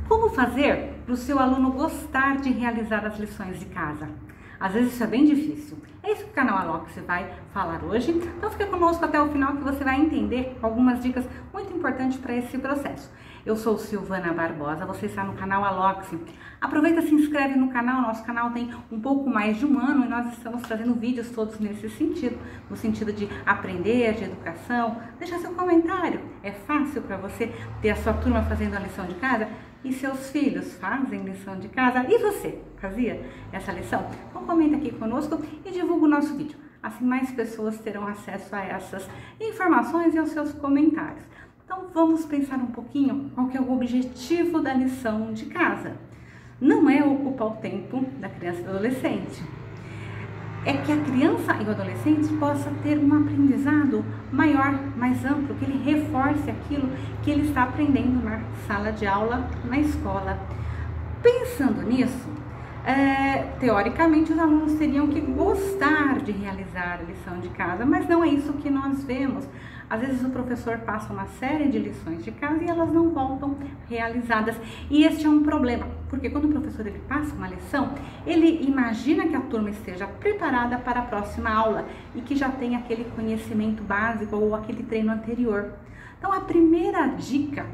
Como fazer para o seu aluno gostar de realizar as lições de casa? Às vezes isso é bem difícil. É isso que o canal Alox vai falar hoje. Então fica conosco até o final que você vai entender algumas dicas muito importantes para esse processo. Eu sou Silvana Barbosa, você está no canal Alox. Aproveita e se inscreve no canal, nosso canal tem um pouco mais de um ano e nós estamos trazendo vídeos todos nesse sentido, no sentido de aprender, de educação. Deixa seu comentário, é fácil para você ter a sua turma fazendo a lição de casa? E seus filhos fazem lição de casa? E você fazia essa lição? Então comenta aqui conosco e divulga o nosso vídeo. Assim mais pessoas terão acesso a essas informações e aos seus comentários. Então vamos pensar um pouquinho qual que é o objetivo da lição de casa. Não é ocupar o tempo da criança e do adolescente. É que a criança e o adolescente possa ter um aprendizado maior, mais amplo, que ele reforce aquilo que ele está aprendendo na sala de aula, na escola. Pensando nisso, teoricamente os alunos teriam que gostar de realizar a lição de casa, mas não é isso que nós vemos. Às vezes o professor passa uma série de lições de casa e elas não voltam realizadas. E este é um problema, porque quando o professor ele passa uma lição, ele imagina que a turma esteja preparada para a próxima aula e que já tem aquele conhecimento básico ou aquele treino anterior. Então a primeira dica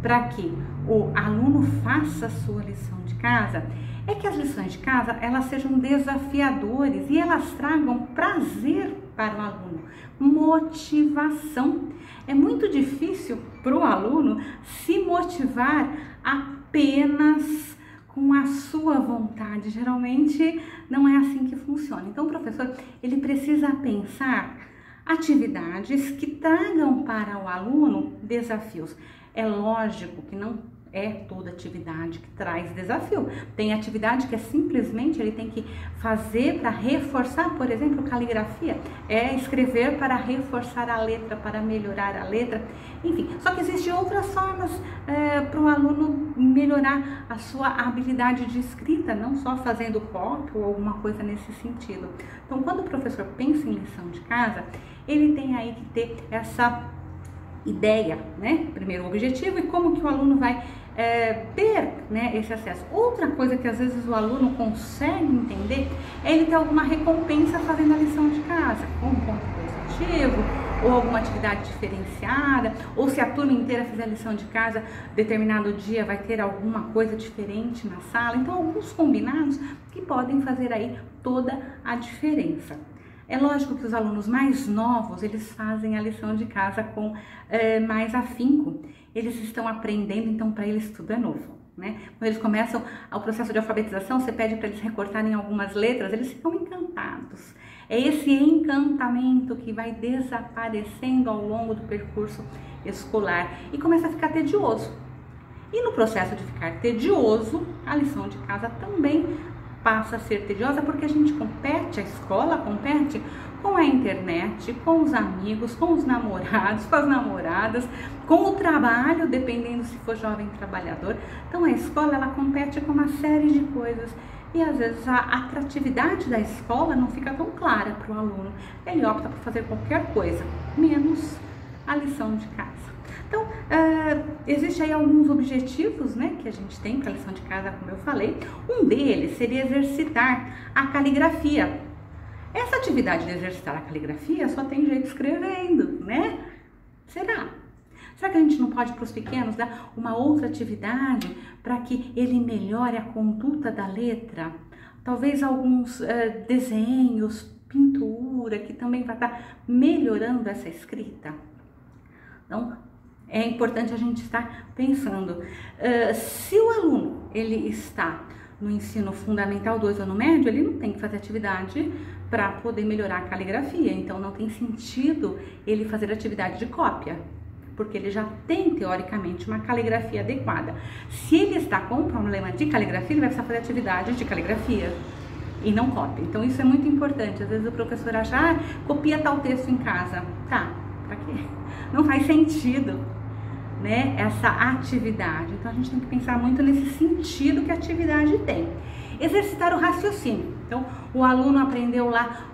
para que o aluno faça a sua lição de casa é que as lições de casa elas sejam desafiadores e elas tragam prazer para o aluno, motivação. É muito difícil para o aluno se motivar apenas com a sua vontade. Geralmente não é assim que funciona. Então o professor ele precisa pensar atividades que tragam para o aluno desafios. É lógico que não é toda atividade que traz desafio. Tem atividade que é simplesmente ele tem que fazer para reforçar, por exemplo, caligrafia. É escrever para reforçar a letra, para melhorar a letra. Enfim, só que existem outras formas para o aluno melhorar a sua habilidade de escrita, não só fazendo cópia ou alguma coisa nesse sentido. Então, quando o professor pensa em lição de casa, ele tem aí que ter essa ideia, né? Primeiro o objetivo e como que o aluno vai ter, né, esse acesso. Outra coisa que às vezes o aluno consegue entender é ele ter alguma recompensa fazendo a lição de casa, com um ponto positivo, ou alguma atividade diferenciada, ou se a turma inteira fizer a lição de casa, determinado dia vai ter alguma coisa diferente na sala. Então alguns combinados que podem fazer aí toda a diferença. É lógico que os alunos mais novos, eles fazem a lição de casa com mais afinco. Eles estão aprendendo, então para eles tudo é novo, né? Quando eles começam o processo de alfabetização, você pede para eles recortarem algumas letras, eles ficam encantados. É esse encantamento que vai desaparecendo ao longo do percurso escolar e começa a ficar tedioso. E no processo de ficar tedioso, a lição de casa também passa a ser tediosa porque a gente compete, a escola compete com a internet, com os amigos, com os namorados, com as namoradas, com o trabalho, dependendo se for jovem trabalhador. Então a escola ela compete com uma série de coisas e às vezes a atratividade da escola não fica tão clara para o aluno. Ele opta por fazer qualquer coisa, menos a lição de casa. Então, existem aí alguns objetivos, né, que a gente tem para a lição de casa, como eu falei. Um deles seria exercitar a caligrafia. Essa atividade de exercitar a caligrafia só tem jeito escrevendo, né? Será? Será que a gente não pode para os pequenos dar uma outra atividade para que ele melhore a conduta da letra? Talvez alguns desenhos, pintura, que também vai estar melhorando essa escrita. Então, é importante a gente estar pensando, se o aluno ele está no ensino fundamental 2 ou no médio, ele não tem que fazer atividade para poder melhorar a caligrafia, então não tem sentido ele fazer atividade de cópia, porque ele já tem teoricamente uma caligrafia adequada. Se ele está com um problema de caligrafia, ele vai precisar fazer atividade de caligrafia e não cópia. Então isso é muito importante. Às vezes o professor acha, copia tal texto em casa. Tá, pra quê? Não faz sentido, né, essa atividade. Então a gente tem que pensar muito nesse sentido que a atividade tem. Exercitar o raciocínio. Então o aluno aprendeu lá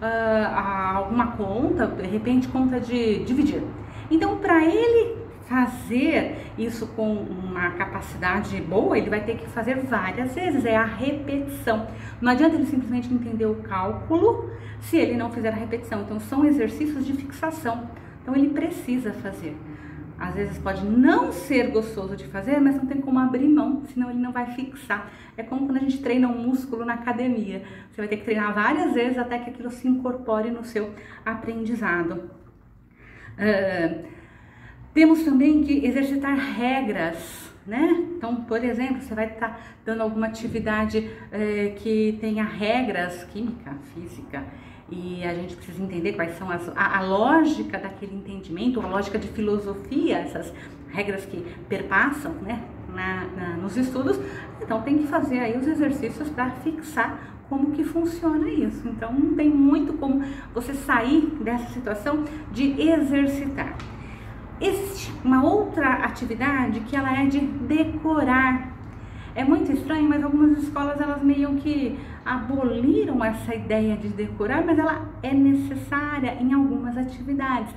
alguma conta, de repente conta de dividir. Então para ele fazer isso com uma capacidade boa, ele vai ter que fazer várias vezes, é a repetição. Não adianta ele simplesmente entender o cálculo se ele não fizer a repetição. Então são exercícios de fixação, então ele precisa fazer. Às vezes pode não ser gostoso de fazer, mas não tem como abrir mão, senão ele não vai fixar. É como quando a gente treina um músculo na academia. Você vai ter que treinar várias vezes até que aquilo se incorpore no seu aprendizado. Temos também que exercitar regras, né? Então, por exemplo, você vai estar dando alguma atividade que tenha regras, química, física, e a gente precisa entender quais são a lógica daquele entendimento, a lógica de filosofia, essas regras que perpassam, né, nos estudos. Então tem que fazer aí os exercícios para fixar como que funciona isso. Então não tem muito como você sair dessa situação de exercitar. Existe uma outra atividade que ela é de decorar. É muito estranho, mas algumas escolas elas meio que aboliram essa ideia de decorar, mas ela é necessária em algumas atividades.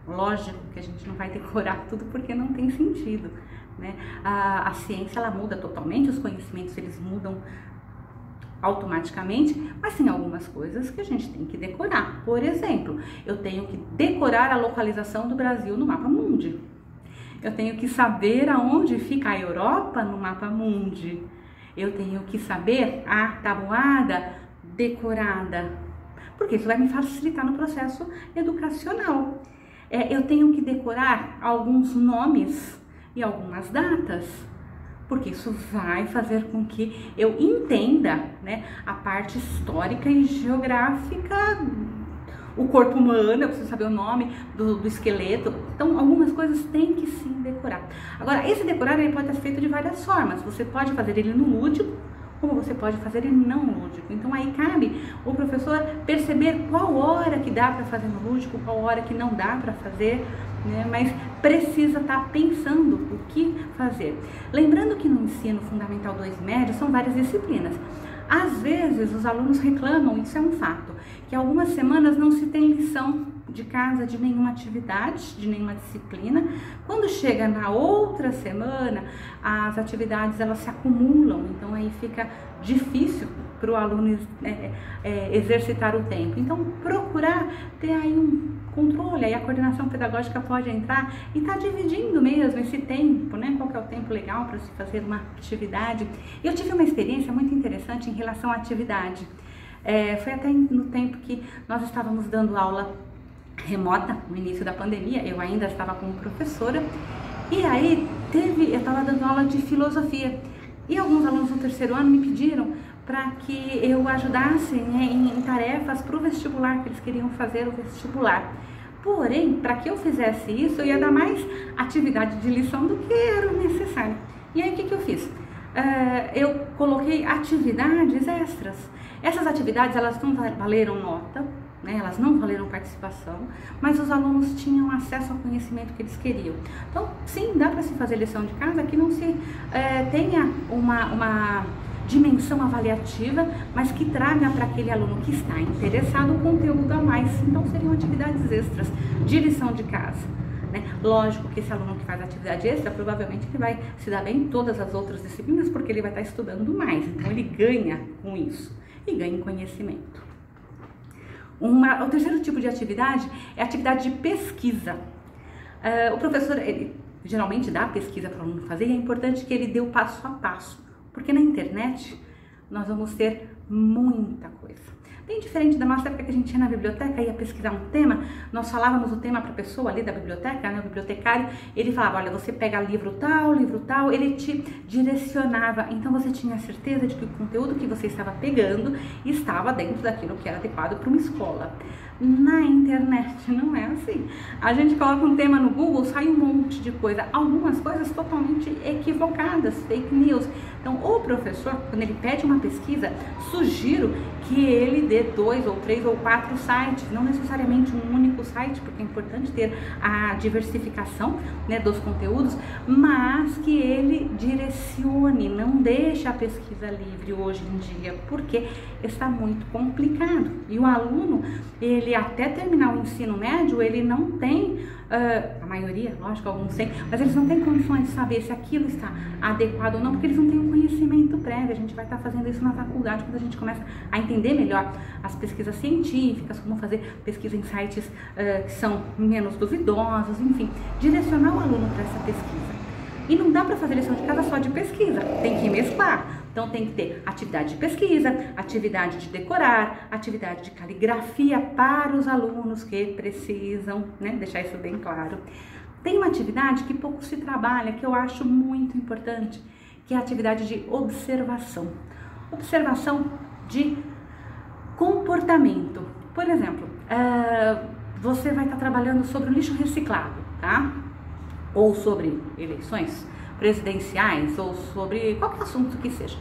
Lógico que a gente não vai decorar tudo porque não tem sentido, né? A ciência ela muda totalmente, os conhecimentos eles mudam automaticamente, mas tem algumas coisas que a gente tem que decorar. Por exemplo, eu tenho que decorar a localização do Brasil no mapa mundi. Eu tenho que saber aonde fica a Europa no mapa mundi. Eu tenho que saber a tabuada decorada, porque isso vai me facilitar no processo educacional. Eu tenho que decorar alguns nomes e algumas datas, porque isso vai fazer com que eu entenda, né, a parte histórica e geográfica. O corpo humano, eu preciso saber o nome do esqueleto. Então, algumas coisas tem que sim decorar. Agora, esse decorar ele pode ser feito de várias formas. Você pode fazer ele no lúdico, como você pode fazer ele não lúdico. Então, aí cabe o professor perceber qual hora que dá para fazer no lúdico, qual hora que não dá para fazer, né? Mas precisa estar pensando o que fazer. Lembrando que no ensino fundamental 2 médio são várias disciplinas. Às vezes os alunos reclamam, isso é um fato, que algumas semanas não se tem lição de casa de nenhuma atividade, de nenhuma disciplina. Quando chega na outra semana, as atividades elas se acumulam, então aí fica difícil para o aluno exercitar o tempo. Então procurar ter aí um controle, aí a coordenação pedagógica pode entrar e estar dividindo mesmo esse tempo, né? Qual que é o tempo legal para se fazer uma atividade. Eu tive uma experiência muito interessante em relação à atividade. Foi até no tempo que nós estávamos dando aula remota, no início da pandemia, eu ainda estava como professora, e aí eu estava dando aula de filosofia, e alguns alunos do 3º ano me pediram para que eu ajudasse, né, em tarefas para o vestibular, que eles queriam fazer o vestibular. Porém, para que eu fizesse isso, eu ia dar mais atividade de lição do que era necessário. E aí, o que eu fiz? Eu coloquei atividades extras. Essas atividades, elas não valeram nota, né? Elas não valeram participação, mas os alunos tinham acesso ao conhecimento que eles queriam. Então, sim, dá para se fazer lição de casa que não se tenha uma dimensão avaliativa, mas que traga para aquele aluno que está interessado um conteúdo a mais. Então, seriam atividades extras de lição de casa, né? Lógico que esse aluno que faz atividade extra, provavelmente ele vai se dar bem em todas as outras disciplinas, porque ele vai estar estudando mais, então ele ganha com isso e ganha em conhecimento. O 3º tipo de atividade é a atividade de pesquisa. O professor, ele geralmente dá pesquisa para o aluno fazer, e é importante que ele dê o passo a passo, porque na internet nós vamos ter muita coisa. Bem diferente da nossa época que a gente ia na biblioteca, ia pesquisar um tema, nós falávamos o tema para a pessoa ali da biblioteca, né, o bibliotecário, ele falava, olha, você pega livro tal, ele te direcionava, então você tinha certeza de que o conteúdo que você estava pegando estava dentro daquilo que era adequado para uma escola. Na internet não é assim. A gente coloca um tema no Google, sai um monte de coisa, algumas coisas totalmente equivocadas, fake news. Então, o professor, quando ele pede uma pesquisa, sugiro que ele dê 2 ou 3 ou 4 sites, não necessariamente um único site, porque é importante ter a diversificação, né, dos conteúdos, mas que ele direcione, não deixe a pesquisa livre hoje em dia, porque está muito complicado. E o aluno, ele até terminar o ensino médio, ele não tem a maioria, lógico, alguns têm, mas eles não têm condições de saber se aquilo está adequado ou não, porque eles não têm um conhecimento prévio. A gente vai estar fazendo isso na faculdade, quando a gente começa a entender melhor as pesquisas científicas, como fazer pesquisa em sites que são menos duvidosos, enfim, direcionar o aluno para essa pesquisa. E não dá para fazer lição de casa só de pesquisa, tem que mesclar. Então tem que ter atividade de pesquisa, atividade de decorar, atividade de caligrafia para os alunos que precisam, né, deixar isso bem claro. Tem uma atividade que pouco se trabalha, que eu acho muito importante, que é a atividade de observação. Observação de comportamento. Por exemplo, você vai estar trabalhando sobre o lixo reciclado, tá? Ou sobre eleições presidenciais, ou sobre qualquer assunto que seja.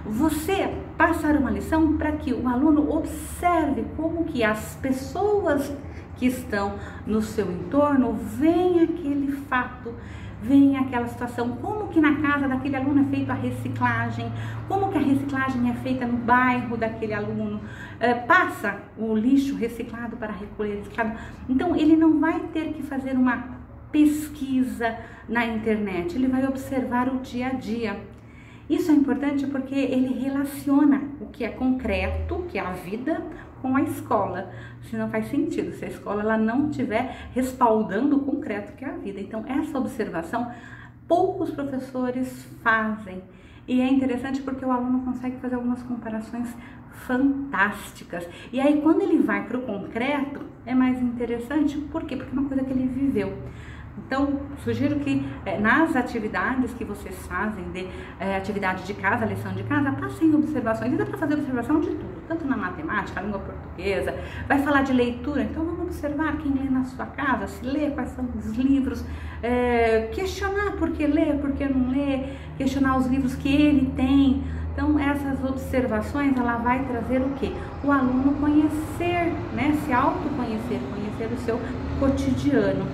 Você passar uma lição para que o aluno observe como que as pessoas que estão no seu entorno veem aquele fato, veem aquela situação, como que na casa daquele aluno é feita a reciclagem, como que a reciclagem é feita no bairro daquele aluno, passa o lixo reciclado para recolher reciclado. Então ele não vai ter que fazer uma pesquisa na internet, ele vai observar o dia a dia. Isso é importante porque ele relaciona o que é concreto, que é a vida, com a escola. Se não faz sentido, se a escola ela não estiver respaldando o concreto que é a vida. Então essa observação poucos professores fazem. E é interessante porque o aluno consegue fazer algumas comparações fantásticas. E aí quando ele vai para o concreto é mais interessante, por quê? Porque é uma coisa que ele viveu. Então, sugiro que nas atividades que vocês fazem, de atividade de casa, lição de casa, passem observações. E dá para fazer observação de tudo, tanto na matemática, língua portuguesa, vai falar de leitura, então vamos observar quem lê na sua casa, se lê, quais são os livros, questionar por que lê, por que não lê, questionar os livros que ele tem. Então, essas observações, ela vai trazer o quê? O aluno conhecer, né? Se autoconhecer, conhecer o seu cotidiano.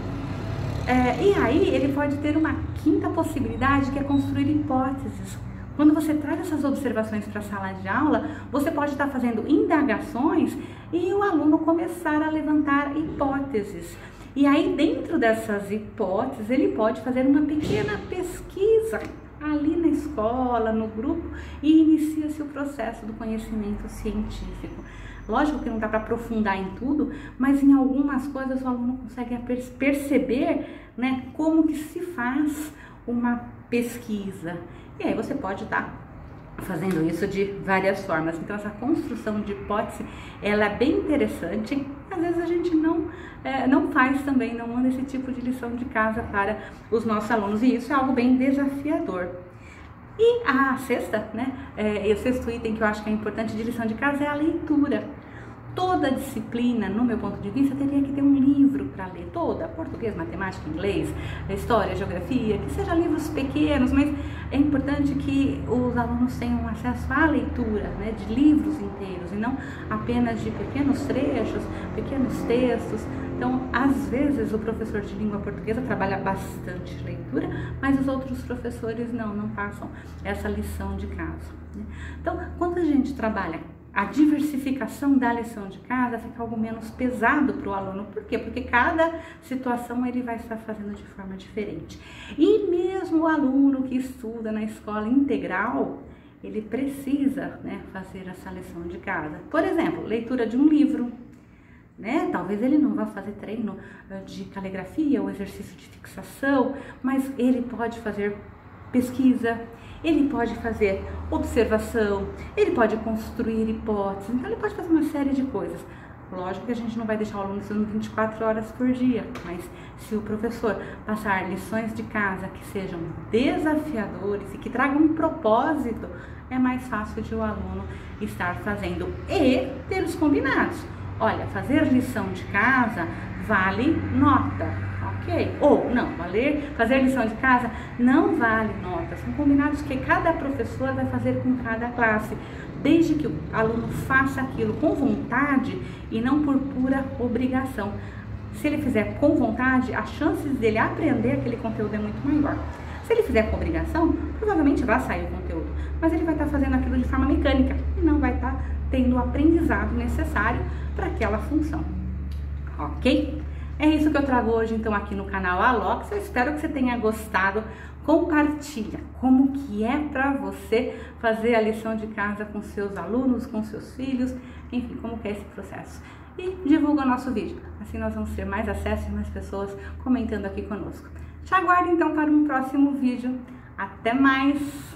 E aí ele pode ter uma quinta possibilidade, que é construir hipóteses. Quando você traz essas observações para a sala de aula, você pode estar fazendo indagações e o aluno começar a levantar hipóteses. E aí dentro dessas hipóteses ele pode fazer uma pequena pesquisa ali na escola, no grupo, e inicia-se o processo do conhecimento científico. Lógico que não dá para aprofundar em tudo, mas em algumas coisas o aluno consegue perceber, né, como que se faz uma pesquisa. E aí você pode estar fazendo isso de várias formas. Então essa construção de hipótese, ela é bem interessante. Às vezes a gente não faz também, não manda esse tipo de lição de casa para os nossos alunos, e isso é algo bem desafiador. E a sexta, né, o sexto item que eu acho que é importante de lição de casa é a leitura. Toda disciplina, no meu ponto de vista, teria que ter um livro para ler, toda, português, matemática, inglês, história, geografia, que sejam livros pequenos, mas é importante que os alunos tenham acesso à leitura, né, de livros inteiros, e não apenas de pequenos trechos, pequenos textos. Então, às vezes, o professor de língua portuguesa trabalha bastante leitura, mas os outros professores não passam essa lição de casa, né? Então, quando a gente trabalha a diversificação da lição de casa, fica algo menos pesado para o aluno. Por quê? Porque cada situação ele vai estar fazendo de forma diferente. E mesmo o aluno que estuda na escola integral, ele precisa, né, fazer essa lição de casa. Por exemplo, leitura de um livro, né? Talvez ele não vá fazer treino de caligrafia ou exercício de fixação, mas ele pode fazer pesquisa, ele pode fazer observação, ele pode construir hipóteses, então ele pode fazer uma série de coisas. Lógico que a gente não vai deixar o aluno estudando 24 horas por dia, mas se o professor passar lições de casa que sejam desafiadores e que tragam um propósito, é mais fácil de o aluno estar fazendo. E ter os combinados. Olha, fazer lição de casa vale nota, ok? Ou não, fazer lição de casa não vale nota. São combinados que cada professor vai fazer com cada classe, desde que o aluno faça aquilo com vontade e não por pura obrigação. Se ele fizer com vontade, as chances dele aprender aquele conteúdo é muito maior. Se ele fizer com obrigação, provavelmente vai sair o conteúdo, mas ele vai estar fazendo aquilo de forma mecânica e não vai estar tendo o aprendizado necessário para aquela função, ok? É isso que eu trago hoje então aqui no canal Alox. Eu espero que você tenha gostado. Compartilha como que é para você fazer a lição de casa com seus alunos, com seus filhos, enfim, como que é esse processo. E divulga o nosso vídeo, assim nós vamos ter mais acesso e mais pessoas comentando aqui conosco. Te aguardo então para um próximo vídeo. Até mais!